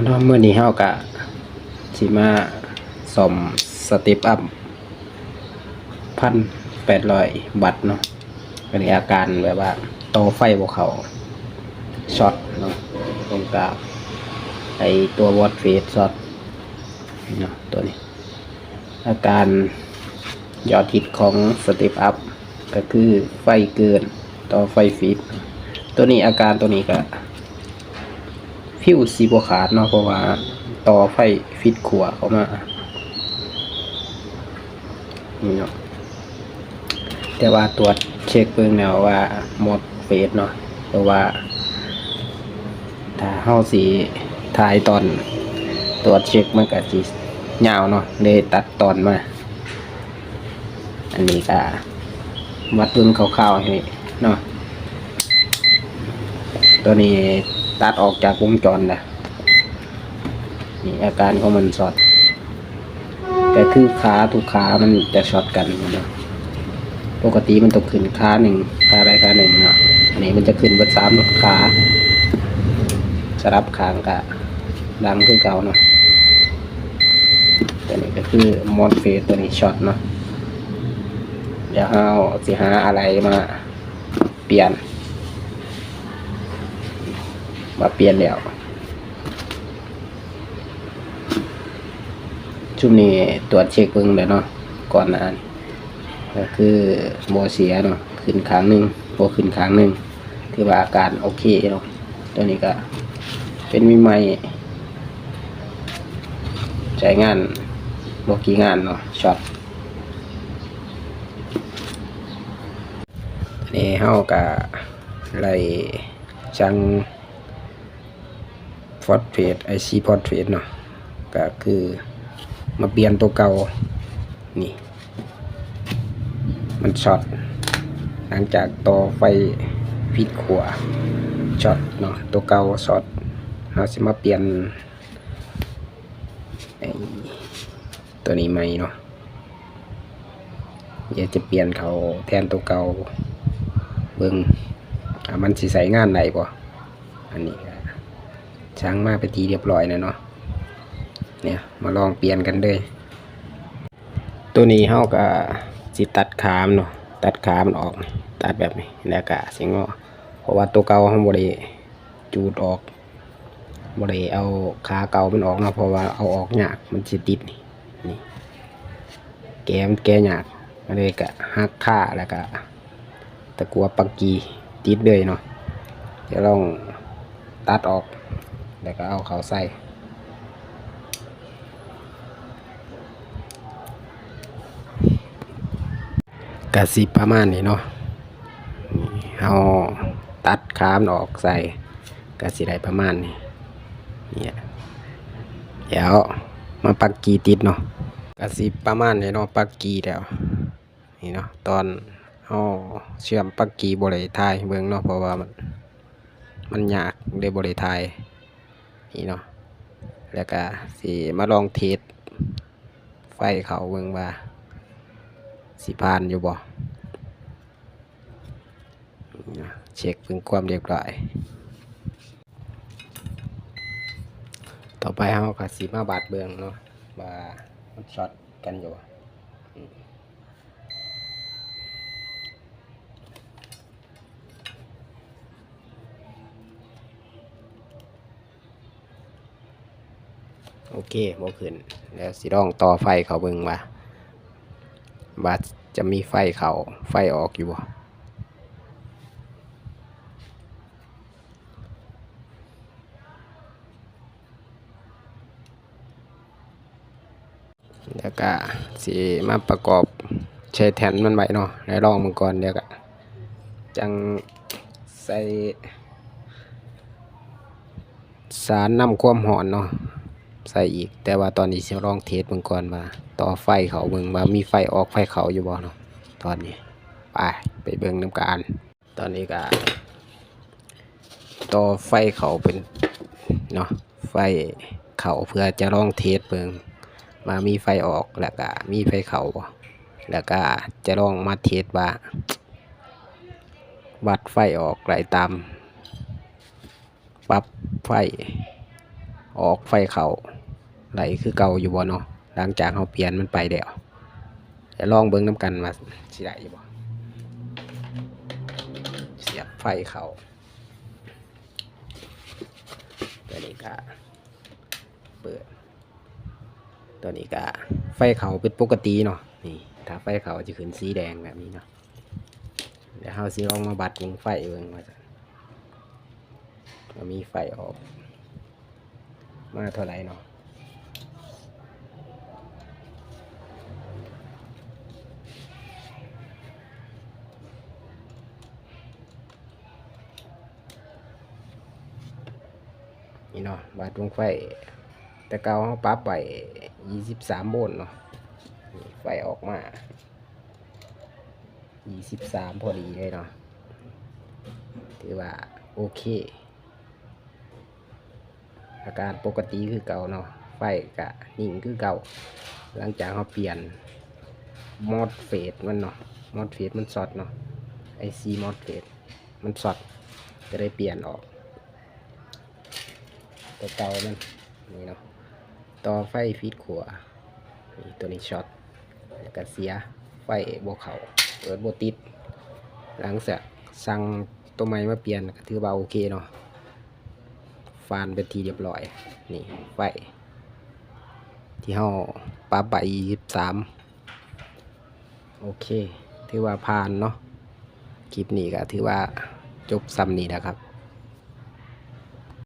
เนาะมื้อนี้เฮาก็สิมาซ่อมสเต็ปอัพ1,800 วัตต์เนาะก็มีอาการแบบว่าต่อไฟบ่เข้าช็อตเนาะตรงกลางไอตัววอตเฟสช็อตเนาะตัวนี้อาการยอดฮิตของสเต็ปอัพก็คือไฟเกินต่อไฟฟีดตัวนี้อาการตัวนี้ก็ฟิวสีบ่ขาดเนาะเพราะว่าต่อไฟฟิตขัวเข้ามานี่เนาะแต่ว่าตรวจเช็คเบิ่งแล้วว่าหมดเฟสเนาะเพราะว่าถ้าเฮาสิถ่ายตอนตรวจเช็คมันก็สิยาวเนาะเลยตัดตอนมาอันนี้ก็วัดเบิ่งคร่าวๆให้เนาะตัวนี้ตัดออกจากวงจรนะนี่อาการของมันช็อตแต่คือขาทุกขามันจะช็อตกันเนาะปกติมันตกขึ้นขาหนึ่งขาใดขาหนึ่งเนาะอันนี้มันจะขึ้นเบิด3ขาสลับข้างกะดังคือเก่าเนาะตัวนี้ก็คือมอนเฟสตัวนี้ช็อตเนาะเดี๋ยวเราสิหาอะไรมาเปลี่ยนแล้วชุดนี้ตรวจเช็คเบิ่งเลยเนาะก่อนหน้านี้ก็คือโมเสียเนาะขึ้นข้างหนึ่งโบขึ้นข้างหนึ่งถือว่าอาการโอเคเนาะตัวนี้ก็เป็นมีไม้ใช้งานโลกีงานเนาะช็อตนี่เฮากับไล่จังฟอสเฟตICฟอสเฟตเนาะก็คือมาเปลี่ยนตัวเก่านี่มันช็อตหลังจากต่อไฟฟิตขัวช็อตเนาะตัวเก่าช็อตเราจะมาเปลี่ยนตัวนี้ใหม่เนาะอยากจะเปลี่ยนเขาแทนตัวเก่าเบิ่งมันสิใส่งานไหนบ่อันนี้ช่างมาไปทีเรียบร้อยแล้วเนาะเนี่ยมาลองเปลี่ยนกันเลยตัวนี้เฮาก็สิตัดขามเนาะตัดขามันออกตัดแบบนี้แล้วก็สิงอเพราะว่าตัวเก่าเฮาบ่ได้จูดออกบ่ได้เอาขาเก่ามันออกเนาะเพราะว่าเอาออกยากมันสิติดนี่มันแกะยากก็เลยก็หักขาแล้วก็ตะกั่วปักกีติดเลยเนาะเดี๋ยวลองตัดออกแล้วก็เอาเขาใส่กะสิประมาณนี้เนาะเอาตัดขามออกใส่กะสิได้ประมาณนี้เนี่ยเดี๋ยวมาปักกีติดเนาะกะสิประมาณนี้เนาะปักกีแล้วนี่เนาะตอนเอาเชื่อมปักกีบ่ได้ถ่ายเบิ่งเนาะเพราะว่ามันยากได้บ่ได้ถ่ายนี่เนาะแล้วก็สิมาลองเทสไฟเขาเบิ่งว่าสิผ่านอยู่บ่เช็คเพิ่งความเรียบร้อยต่อไปเฮาก็สิมาบาดเบิ่งเนาะว่ามันช็อตกันอยู่โอเคบ่ขึ้นแล้วสิลองต่อไฟเขาเบิ่งว่าจะมีไฟเขาไฟออกอยู่บ่แล้วก็สิมาประกอบใช้แทนมันไว้เนาะแล้วลองมันก่อนเดี๋ยวก็จังใส่สารนำความร้อนเนาะใส่อีกแต่ว่าตอนนี้สิลองเทสมันก่อนว่าต่อไฟเขาเบิ่งว่ามีไฟออกไฟเขาอยู่บ่เนาะตอนนี้ไปเบิ่งนำกันตอนนี้ก็ต่อไฟเขาเป็นเนาะไฟเขาเพื่อจะลองเทสเบิ่งมามีไฟออกแล้วก็มีไฟเขาแล้วก็จะลองมาเทสว่าวัดไฟออกไหลตามปรับไฟ ออกไฟเขาไหลคือเก่าอยู่บ่เนาะหลังจากเราเปลี่ยนมันไปแล้วจะลองเบิ่งน้ำกันว่าสิได้อยู่บ่เสียบไฟเขาตัวนี้ก็เปิดตัวนี้ก็ไฟเขาเป็นปกติเนาะนี่ถ้าไฟเขาจะขึ้นสีแดงแบบนี้เนาะเดี๋ยวเราสิลองมาบัดวงไฟเบิ่งว่าจะมีไฟออกมาเท่าไหร่เนาะนี่เนาะบาดวงไฟแต่เก่าเขาปรับไป23 โวลต์เนาะไฟออกมา23พอดีเลยเนาะถือว่าโอเคอาการปกติคือเก่าเนาะไฟกะนิ่งคือเก่าหลังจากเขาเปลี่ยนมอดเฟสมันเนาะมอดเฟสมันช็อตเนาะไอซีมอดเฟสมันช็อตจะได้เปลี่ยนออกตัวเก่ามันนี่เนาะต่อไฟฟีดขัวนี่ตัวนี้ช็อตแล้วก็เสียไฟบวกเขาเปิดบวติดหลังจากสั่งตัวใหม่มาเปลี่ยนก็ถือว่าโอเคเนาะฟานเป็นทีเรียบร้อยนี่ไฟที่เฮาปรับไป23โอเคถือว่าผ่านเนาะคลิปนี้ก็ถือว่าจบซ้ำนี้นะครับ